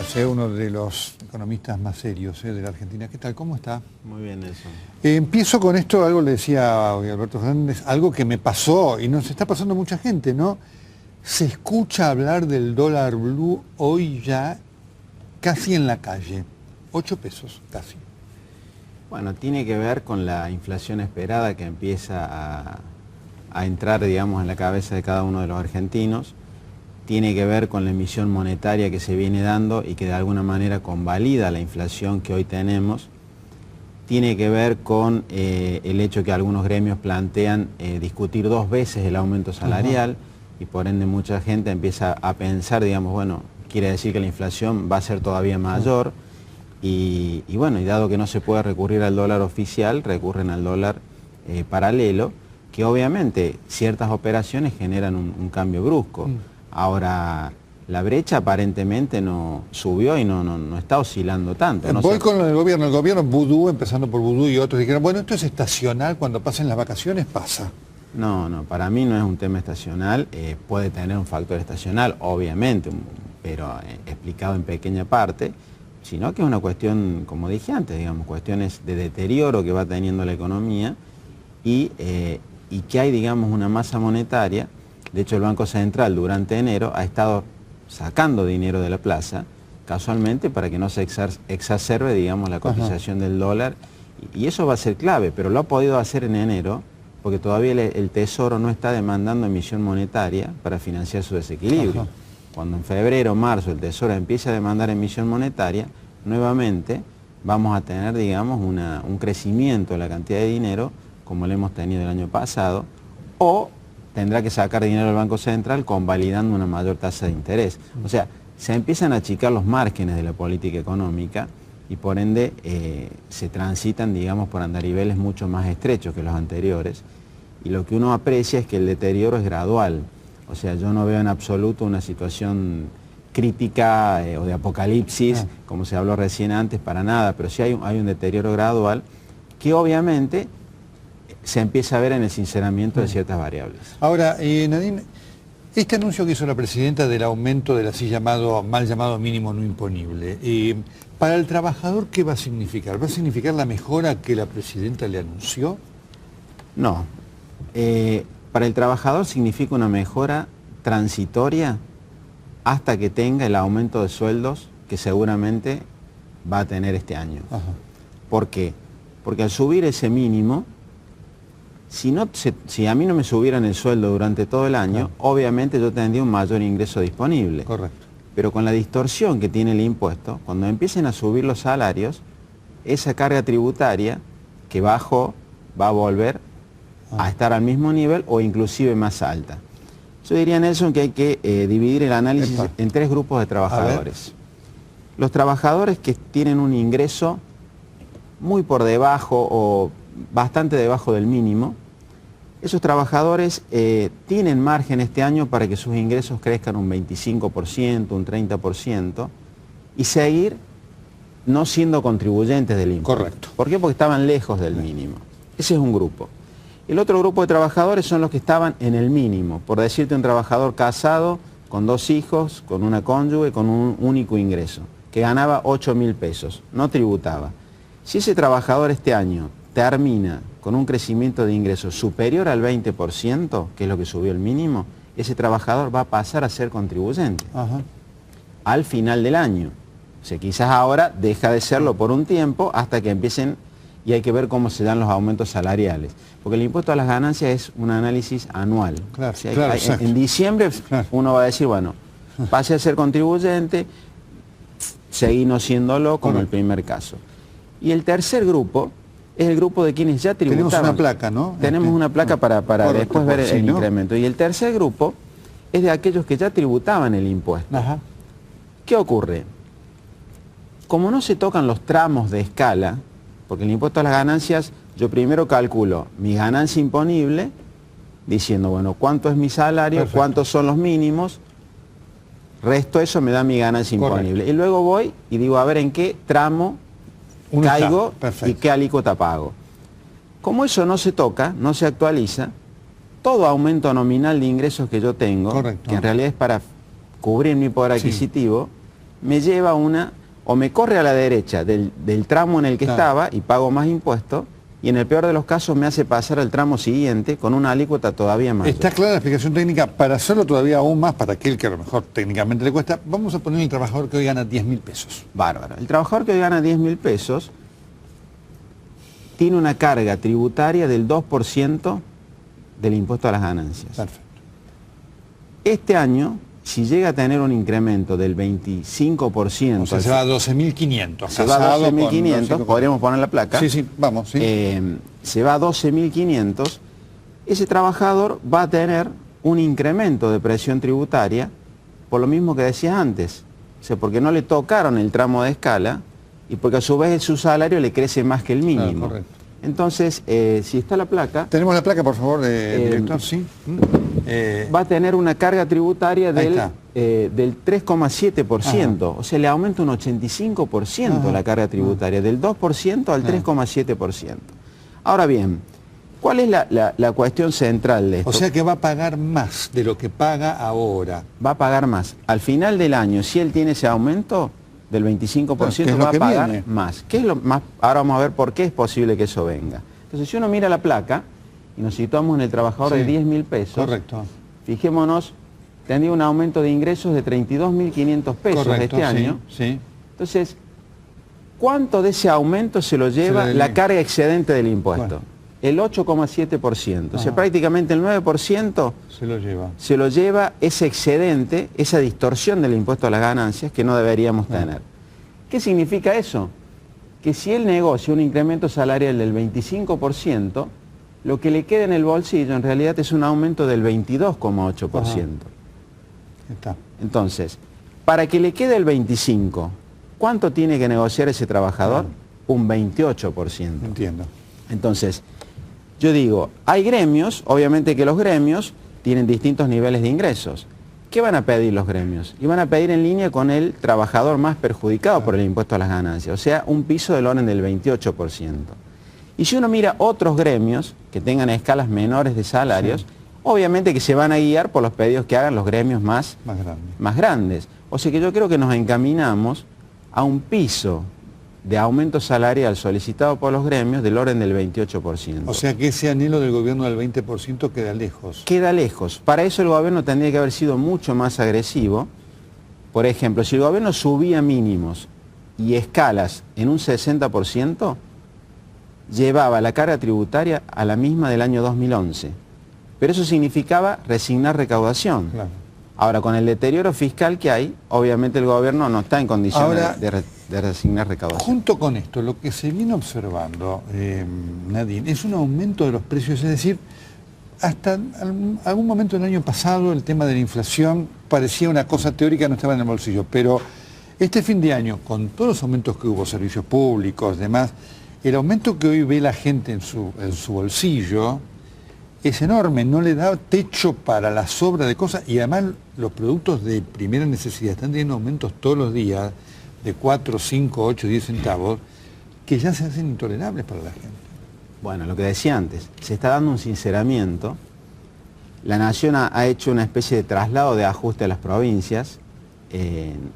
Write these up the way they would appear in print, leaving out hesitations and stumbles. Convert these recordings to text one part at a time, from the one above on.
González, uno de los economistas más serios de la Argentina. ¿Qué tal? ¿Cómo está? Muy bien, eso. Empiezo con esto, algo le decía hoy Alberto Fernández, algo que me pasó y nos está pasando a mucha gente, ¿no? Se escucha hablar del dólar blue hoy ya casi en la calle. 8 pesos, casi. Bueno, tiene que ver con la inflación esperada que empieza a entrar, digamos, en la cabeza de cada uno de los argentinos. Tiene que ver con la emisión monetaria que se viene dando y que de alguna manera convalida la inflación que hoy tenemos. Tiene que ver con el hecho que algunos gremios plantean discutir 2 veces el aumento salarial. Y por ende mucha gente empieza a pensar, digamos, bueno, quiere decir que la inflación va a ser todavía mayor. Y bueno, y dado que no se puede recurrir al dólar oficial, recurren al dólar paralelo, que obviamente ciertas operaciones generan un cambio brusco. Ahora, la brecha aparentemente no subió y no está oscilando tanto. No Voy sé. con el gobierno Vudú, empezando por Vudú y otros, dijeron, bueno, esto es estacional, cuando pasen las vacaciones pasa. No, para mí no es un tema estacional, puede tener un factor estacional, obviamente, pero explicado en pequeña parte, sino que es una cuestión, como dije antes, digamos, cuestiones de deterioro que va teniendo la economía y que hay, digamos, una masa monetaria. De hecho, el Banco Central durante enero ha estado sacando dinero de la plaza, casualmente para que no se exacerbe, digamos, la cotización del dólar, y eso va a ser clave, pero lo ha podido hacer en enero, porque todavía el Tesoro no está demandando emisión monetaria para financiar su desequilibrio. Cuando en febrero o marzo el Tesoro empiece a demandar emisión monetaria, nuevamente vamos a tener, digamos, un crecimiento de la cantidad de dinero, como lo hemos tenido el año pasado, o tendrá que sacar dinero del Banco Central convalidando una mayor tasa de interés. O sea, se empiezan a achicar los márgenes de la política económica y por ende se transitan, digamos, por andariveles mucho más estrechos que los anteriores. Y lo que uno aprecia es que el deterioro es gradual. O sea, yo no veo en absoluto una situación crítica o de apocalipsis, como se habló recién antes, para nada, pero sí hay un deterioro gradual que obviamente se empieza a ver en el sinceramiento de ciertas variables. Ahora, Nadine, este anuncio que hizo la presidenta del aumento del así mal llamado mínimo no imponible, para el trabajador, ¿qué va a significar? ¿Va a significar la mejora que la presidenta le anunció? No. Para el trabajador significa una mejora transitoria hasta que tenga el aumento de sueldos que seguramente va a tener este año. ¿Por qué? Porque al subir ese mínimo, si a mí no me subieran el sueldo durante todo el año, obviamente yo tendría un mayor ingreso disponible. Correcto. Pero con la distorsión que tiene el impuesto, cuando empiecen a subir los salarios, esa carga tributaria que bajó va a volver a estar al mismo nivel o inclusive más alta. Yo diría, Nelson, que hay que dividir el análisis en 3 grupos de trabajadores. Los trabajadores que tienen un ingreso muy por debajo o bastante debajo del mínimo, esos trabajadores tienen margen este año para que sus ingresos crezcan un 25%, un 30% y seguir no siendo contribuyentes del impuesto. Correcto. ¿Por qué? Porque estaban lejos del mínimo. Ese es un grupo. El otro grupo de trabajadores son los que estaban en el mínimo. Por decirte, un trabajador casado, con 2 hijos, con una cónyuge, con un único ingreso, que ganaba 8.000 pesos, no tributaba. Si ese trabajador este año termina con un crecimiento de ingresos superior al 20%, que es lo que subió el mínimo, ese trabajador va a pasar a ser contribuyente al final del año. O sea, quizás ahora deja de serlo por un tiempo hasta que empiecen, y hay que ver cómo se dan los aumentos salariales. Porque el impuesto a las ganancias es un análisis anual. Claro, o sea, claro, en diciembre uno va a decir, bueno, pase a ser contribuyente, seguí no siéndolo como el primer caso. Y el tercer grupo es el grupo de quienes ya tributaban. Tenemos una placa, ¿no? Tenemos una placa para después ver el incremento. Y el tercer grupo es de aquellos que ya tributaban el impuesto. ¿Qué ocurre? Como no se tocan los tramos de escala, porque el impuesto a las ganancias, yo primero calculo mi ganancia imponible, diciendo, bueno, ¿cuánto es mi salario? Perfecto. ¿Cuántos son los mínimos? Resto eso me da mi ganancia imponible. Y luego voy y digo, a ver en qué tramo caigo y qué alícuota pago. Como eso no se toca, no se actualiza, todo aumento nominal de ingresos que yo tengo, que en realidad es para cubrir mi poder adquisitivo, me lleva o me corre a la derecha del tramo en el que estaba y pago más impuestos, y en el peor de los casos me hace pasar al tramo siguiente con una alícuota todavía más. Está clara la explicación técnica. Para hacerlo todavía aún más, para aquel que a lo mejor técnicamente le cuesta, vamos a poner el trabajador que hoy gana 10.000 pesos. Bárbaro. El trabajador que hoy gana 10.000 pesos tiene una carga tributaria del 2% del impuesto a las ganancias. Perfecto. Este año, si llega a tener un incremento del 25%... O sea, se va a 12.500. Se va a 12.500, podríamos poner la placa. Sí, vamos, sí. Se va a 12.500, ese trabajador va a tener un incremento de presión tributaria, por lo mismo que decías antes. O sea, porque no le tocaron el tramo de escala y porque a su vez su salario le crece más que el mínimo. Claro, correcto. Entonces, si está la placa... Tenemos la placa, por favor, director, sí. Va a tener una carga tributaria del 3,7%. O sea, le aumenta un 85% la carga tributaria, del 2% al 3,7%. Ahora bien, ¿cuál es la cuestión central de esto? O sea que va a pagar más de lo que paga ahora. Va a pagar más. Al final del año, si él tiene ese aumento del 25%, va a pagar más. ¿Qué es lo más? Ahora vamos a ver por qué es posible que eso venga. Entonces, si uno mira la placa y nos situamos en el trabajador de 10.000 pesos, correcto. Fijémonos, tendría un aumento de ingresos de 32.500 pesos este año. Sí. Entonces, ¿cuánto de ese aumento se lo lleva la carga excedente del impuesto? El 8,7%. O sea, prácticamente el 9% se lo lleva ese excedente, esa distorsión del impuesto a las ganancias que no deberíamos tener. ¿Qué significa eso? Que si él negocia un incremento salarial del 25%, lo que le queda en el bolsillo en realidad es un aumento del 22,8%. Entonces, para que le quede el 25%, ¿cuánto tiene que negociar ese trabajador? Un 28%. Entiendo. Entonces, yo digo, hay gremios, obviamente que los gremios tienen distintos niveles de ingresos. ¿Qué van a pedir los gremios? Y van a pedir en línea con el trabajador más perjudicado por el impuesto a las ganancias, o sea, un piso del orden del 28%. Y si uno mira otros gremios que tengan escalas menores de salarios, obviamente que se van a guiar por los pedidos que hagan los gremios más grandes. O sea que yo creo que nos encaminamos a un piso de aumento salarial solicitado por los gremios del orden del 28%. O sea que ese anhelo del gobierno del 20% queda lejos. Queda lejos. Para eso el gobierno tendría que haber sido mucho más agresivo. Por ejemplo, si el gobierno subía mínimos y escalas en un 60%, llevaba la carga tributaria a la misma del año 2011. Pero eso significaba resignar recaudación. Claro. Ahora, con el deterioro fiscal que hay, obviamente el gobierno no está en condiciones de resignar recaudación. Junto con esto, lo que se viene observando, Nadine, es un aumento de los precios, es decir, hasta algún momento del año pasado el tema de la inflación parecía una cosa teórica, no estaba en el bolsillo, pero este fin de año, con todos los aumentos que hubo, servicios públicos, demás, el aumento que hoy ve la gente en su bolsillo es enorme, no le da techo para la sobra de cosas y además los productos de primera necesidad están teniendo aumentos todos los días de 4, 5, 8, 10 centavos que ya se hacen intolerables para la gente. Bueno, lo que decía antes, se está dando un sinceramiento, la Nación ha hecho una especie de traslado de ajuste a las provincias,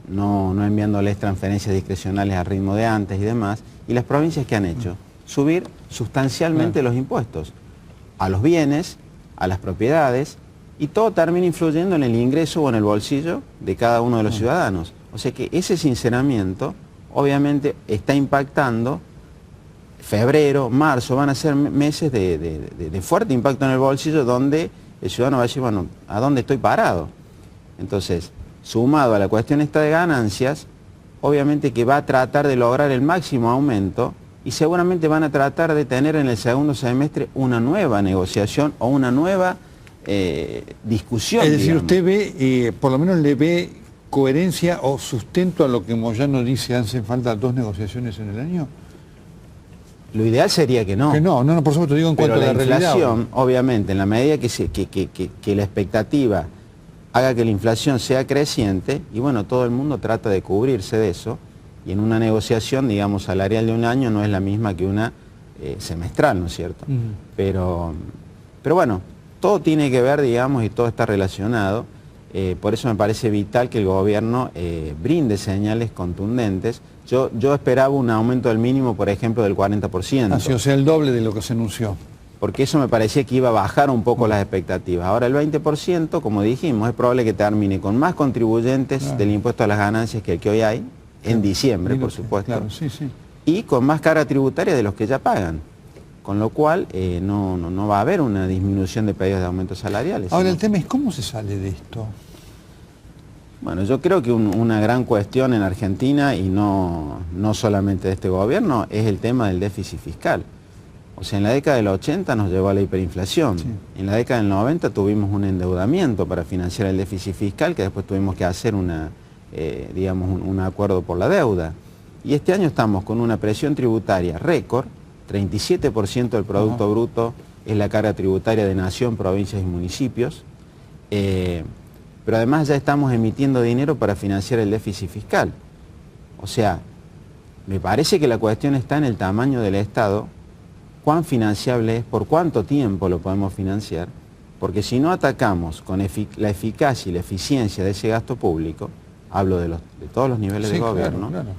no enviándoles transferencias discrecionales al ritmo de antes y demás, y las provincias ¿qué han hecho? Subir sustancialmente los impuestos a los bienes, a las propiedades, y todo termina influyendo en el ingreso o en el bolsillo de cada uno de los ciudadanos. O sea que ese sinceramiento obviamente está impactando. Febrero, marzo, van a ser meses de fuerte impacto en el bolsillo donde el ciudadano va a decir, bueno, ¿a dónde estoy parado? Entonces, sumado a la cuestión esta de ganancias, obviamente que va a tratar de lograr el máximo aumento y seguramente van a tratar de tener en el segundo semestre una nueva negociación o una nueva discusión. Es decir, digamos. usted ve, por lo menos le ve coherencia o sustento a lo que Moyano dice, hacen falta 2 negociaciones en el año. Lo ideal sería que no. Que no, por supuesto, digo en cuanto a la inflación, obviamente, en la medida que la expectativa haga que la inflación sea creciente, y bueno, todo el mundo trata de cubrirse de eso, y en una negociación, digamos, salarial de un año no es la misma que una semestral, ¿no es cierto? Pero bueno, todo tiene que ver, digamos, y todo está relacionado. Por eso me parece vital que el gobierno brinde señales contundentes. Yo esperaba un aumento del mínimo, por ejemplo, del 40%. Así, o sea, el doble de lo que se anunció. Porque eso me parecía que iba a bajar un poco las expectativas. Ahora el 20%, como dijimos, es probable que termine con más contribuyentes del impuesto a las ganancias que el que hoy hay, en diciembre, por supuesto, claro, sí, sí. y con más carga tributaria de los que ya pagan. Con lo cual no va a haber una disminución de pedidos de aumentos salariales. Ahora el tema es cómo se sale de esto. Bueno, yo creo que una gran cuestión en Argentina, y no solamente de este gobierno, es el tema del déficit fiscal. O sea, en la década del 80 nos llevó a la hiperinflación. Sí. En la década del 90 tuvimos un endeudamiento para financiar el déficit fiscal, que después tuvimos que hacer un acuerdo por la deuda. Y este año estamos con una presión tributaria récord. 37% del Producto Bruto es la carga tributaria de nación, provincias y municipios. Pero además ya estamos emitiendo dinero para financiar el déficit fiscal. O sea, me parece que la cuestión está en el tamaño del Estado, cuán financiable es, por cuánto tiempo lo podemos financiar, porque si no atacamos con la eficacia y la eficiencia de ese gasto público, hablo de todos los niveles de gobierno, claro.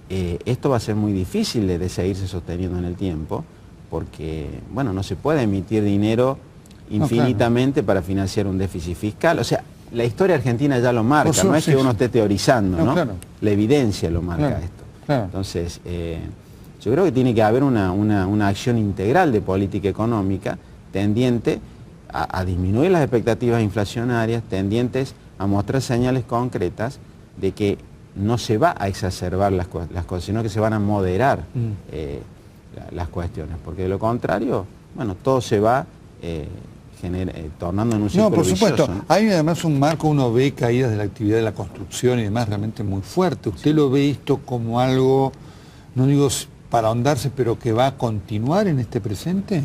Esto va a ser muy difícil de seguirse sosteniendo en el tiempo, porque bueno, no se puede emitir dinero infinitamente para financiar un déficit fiscal. O sea, la historia argentina ya lo marca, no es que uno esté teorizando, ¿no? Claro. La evidencia lo marca esto. Claro. Entonces, yo creo que tiene que haber una acción integral de política económica tendiente a disminuir las expectativas inflacionarias, tendientes a mostrar señales concretas de que no se va a exacerbar las cosas, sino que se van a moderar las cuestiones, porque de lo contrario, bueno, todo se va tornando en un círculo por supuesto, vicioso, ¿no? Hay además un marco, uno ve caídas de la actividad de la construcción y demás realmente muy fuerte. ¿Usted lo ve esto como algo, no digo para ahondarse, pero que va a continuar en este presente?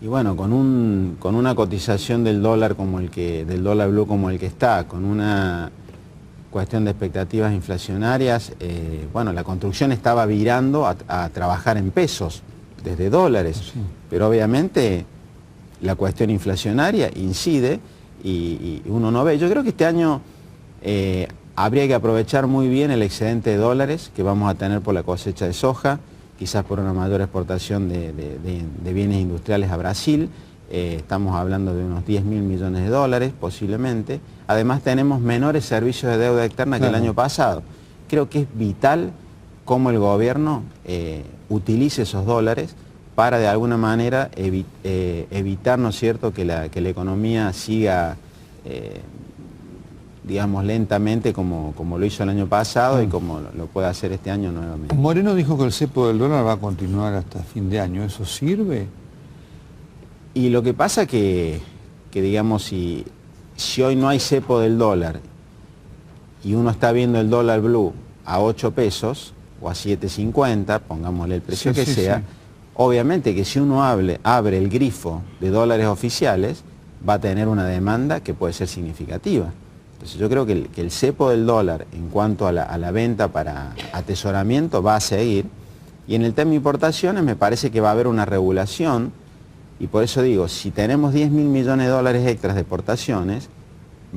Y bueno, con una cotización del dólar del dólar blue como el que está, con una cuestión de expectativas inflacionarias, bueno, la construcción estaba virando a trabajar en pesos, desde dólares, sí. Pero obviamente la cuestión inflacionaria incide y uno no ve. Yo creo que este año habría que aprovechar muy bien el excedente de dólares que vamos a tener por la cosecha de soja, quizás por una mayor exportación de bienes industriales a Brasil. Estamos hablando de unos 10.000 millones de dólares posiblemente. Además tenemos menores servicios de deuda externa que el año pasado. Creo que es vital cómo el gobierno utilice esos dólares para de alguna manera evitar, ¿no es cierto?, que la economía siga, digamos, lentamente como lo hizo el año pasado y como lo puede hacer este año nuevamente. Moreno dijo que el cepo del dólar va a continuar hasta fin de año. ¿Eso sirve? Y lo que pasa que digamos, si hoy no hay cepo del dólar y uno está viendo el dólar blue a 8 pesos o a 7.50, pongámosle el precio que sea, obviamente que si uno abre el grifo de dólares oficiales, va a tener una demanda que puede ser significativa. Entonces yo creo que el cepo del dólar en cuanto a la venta para atesoramiento va a seguir, y en el tema de importaciones me parece que va a haber una regulación. Y por eso digo, si tenemos 10.000 millones de dólares extras de exportaciones,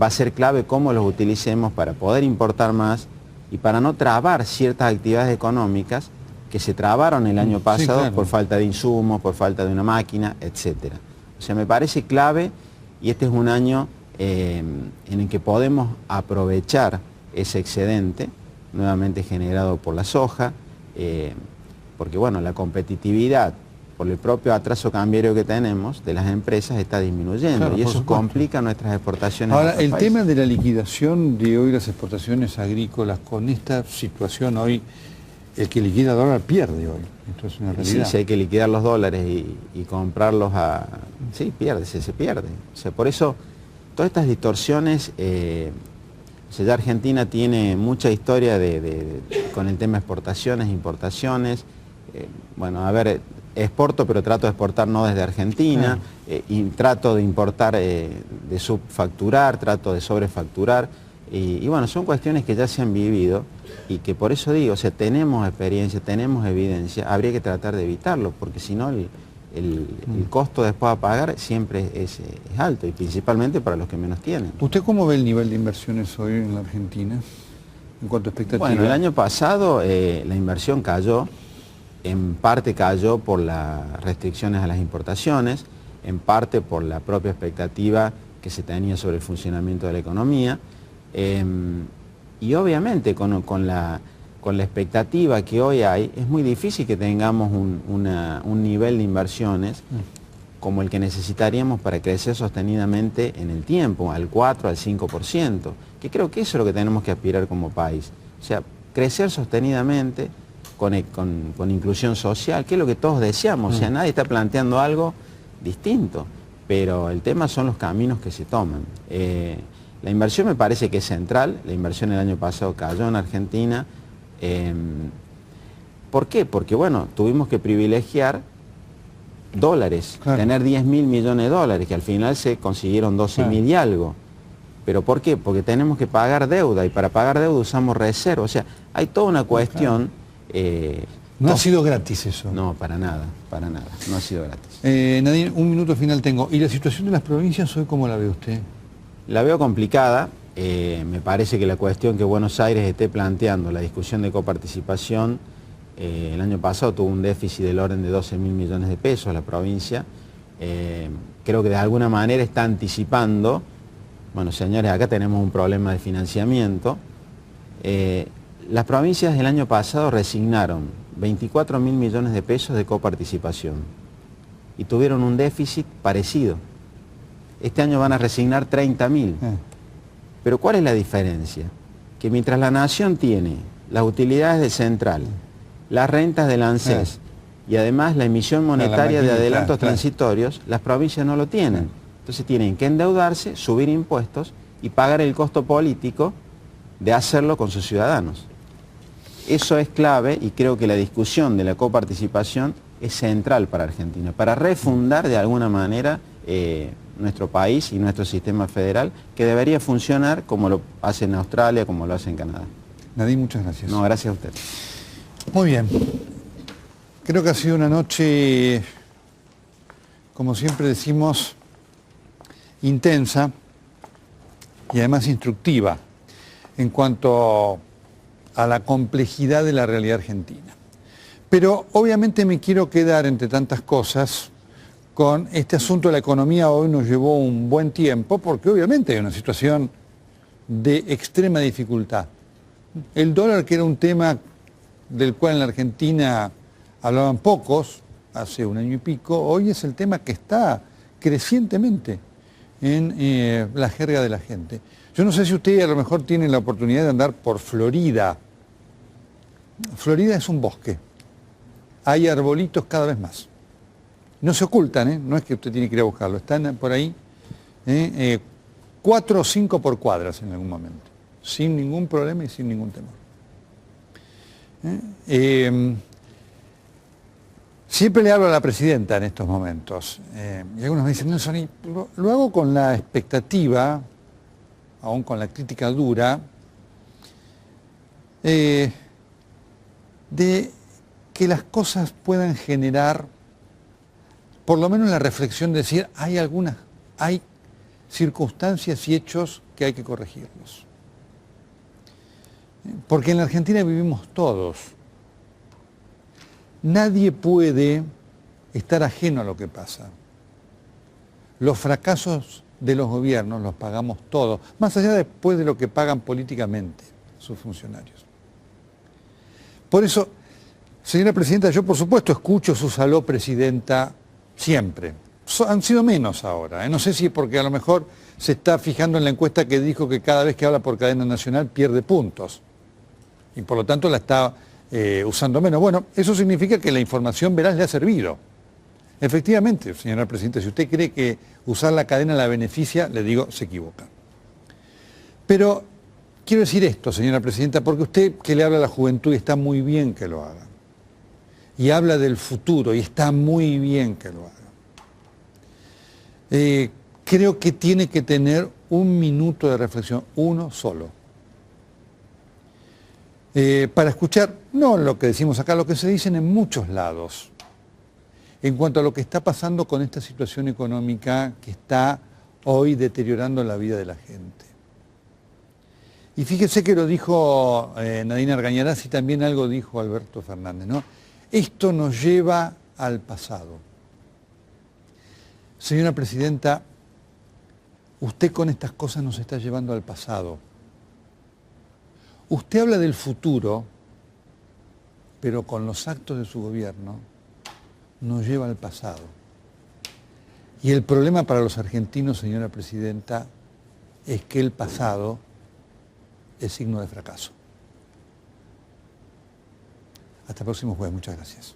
va a ser clave cómo los utilicemos para poder importar más y para no trabar ciertas actividades económicas que se trabaron el año pasado por falta de insumos, por falta de una máquina, etc. O sea, me parece clave, y este es un año en el que podemos aprovechar ese excedente nuevamente generado por la soja, porque bueno, la competitividad por el propio atraso cambiario que tenemos de las empresas está disminuyendo, y eso complica nuestras exportaciones. Ahora, el tema de la liquidación de hoy las exportaciones agrícolas, con esta situación hoy, el que liquida dólar pierde hoy. Esto es una realidad. Sí, si hay que liquidar los dólares y comprarlos sí, se pierde. O sea, por eso, todas estas distorsiones, o sea, ya Argentina tiene mucha historia con el tema de exportaciones, importaciones. Bueno, a ver, exporto, pero trato de exportar no desde Argentina, y trato de importar, de subfacturar, trato de sobrefacturar, y bueno, son cuestiones que ya se han vivido y que por eso digo, o sea, tenemos experiencia, tenemos evidencia, habría que tratar de evitarlo, porque si no el costo después a pagar siempre es alto, y principalmente para los que menos tienen. ¿Usted cómo ve el nivel de inversiones hoy en la Argentina en cuanto a expectativas? Bueno, el año pasado la inversión cayó, en parte cayó por las restricciones a las importaciones, en parte por la propia expectativa que se tenía sobre el funcionamiento de la economía, y obviamente con la expectativa que hoy hay, es muy difícil que tengamos un nivel de inversiones como el que necesitaríamos para crecer sostenidamente en el tiempo, al 4, al 5%, que creo que eso es lo que tenemos que aspirar como país. O sea, crecer sostenidamente con inclusión social, que es lo que todos deseamos. O sea, nadie está planteando algo distinto, pero el tema son los caminos que se toman. La inversión me parece que es central. La inversión el año pasado cayó en Argentina. ¿Por qué? Porque, bueno, tuvimos que privilegiar dólares, claro, tener 10.000 millones de dólares, que al final se consiguieron 12.000 y algo. ¿Pero por qué? Porque tenemos que pagar deuda, y para pagar deuda usamos reserva. O sea, hay toda una cuestión... no ha sido gratis eso. No, para nada, no ha sido gratis. Nadine, un minuto final tengo. ¿Y la situación de las provincias hoy cómo la ve usted? La veo complicada. Me parece que la cuestión que Buenos Aires esté planteando, la discusión de coparticipación, el año pasado tuvo un déficit del orden de 12.000 millones de pesos la provincia. Creo que de alguna manera está anticipando, bueno, señores, acá tenemos un problema de financiamiento. Las provincias del año pasado resignaron 24.000 millones de pesos de coparticipación y tuvieron un déficit parecido. Este año van a resignar 30.000. Pero ¿cuál es la diferencia? Que mientras la Nación tiene las utilidades de Central, las rentas del ANSES y además la emisión monetaria de adelantos transitorios, las provincias no lo tienen. Entonces tienen que endeudarse, subir impuestos y pagar el costo político de hacerlo con sus ciudadanos. Eso es clave, y creo que la discusión de la coparticipación es central para Argentina, para refundar de alguna manera nuestro país y nuestro sistema federal, que debería funcionar como lo hace en Australia, como lo hace en Canadá. Nadine, muchas gracias. No, gracias a usted. Muy bien. Creo que ha sido una noche, como siempre decimos, intensa y además instructiva en cuanto a la complejidad de la realidad argentina. Pero obviamente me quiero quedar, entre tantas cosas, con este asunto de la economía. Hoy nos llevó un buen tiempo, porque obviamente hay una situación de extrema dificultad. El dólar, que era un tema del cual en la Argentina hablaban pocos hace un año y pico, hoy es el tema que está crecientemente en la jerga de la gente. Yo no sé si usted a lo mejor tiene la oportunidad de andar por Florida. Florida es un bosque. Hay arbolitos cada vez más. No se ocultan, no es que usted tiene que ir a buscarlo, están por ahí 4 o 5 por cuadras en algún momento, sin ningún problema y sin ningún temor. Siempre le hablo a la presidenta en estos momentos, y algunos me dicen, Nelson, lo hago con la expectativa, aún con la crítica dura, de que las cosas puedan generar por lo menos la reflexión de decir, hay circunstancias y hechos que hay que corregirlos. Porque en la Argentina vivimos todos. Nadie puede estar ajeno a lo que pasa. Los fracasos de los gobiernos los pagamos todos, más allá después de lo que pagan políticamente sus funcionarios. Por eso, señora presidenta, yo por supuesto escucho su aló, presidenta, siempre. Han sido menos ahora. No sé si es porque a lo mejor se está fijando en la encuesta que dijo que cada vez que habla por cadena nacional pierde puntos. Y por lo tanto la está usando menos. Bueno, eso significa que la información veraz le ha servido. Efectivamente, señora presidenta, si usted cree que usar la cadena la beneficia, le digo, se equivoca. Pero quiero decir esto, señora presidenta, porque usted que le habla a la juventud, y está muy bien que lo haga. Y habla del futuro, y está muy bien que lo haga. Creo que tiene que tener un minuto de reflexión, uno solo. Para escuchar, no lo que decimos acá, lo que se dicen en muchos lados. en cuanto a lo que está pasando con esta situación económica que está hoy deteriorando la vida de la gente. Y fíjese que lo dijo Nadine Argañarás y también algo dijo Alberto Fernández, ¿no? Esto nos lleva al pasado. Señora Presidenta, usted con estas cosas nos está llevando al pasado. Usted habla del futuro, pero con los actos de su gobierno nos lleva al pasado. Y el problema para los argentinos, señora Presidenta, es que el pasado es signo de fracaso. Hasta el próximo jueves. Muchas gracias.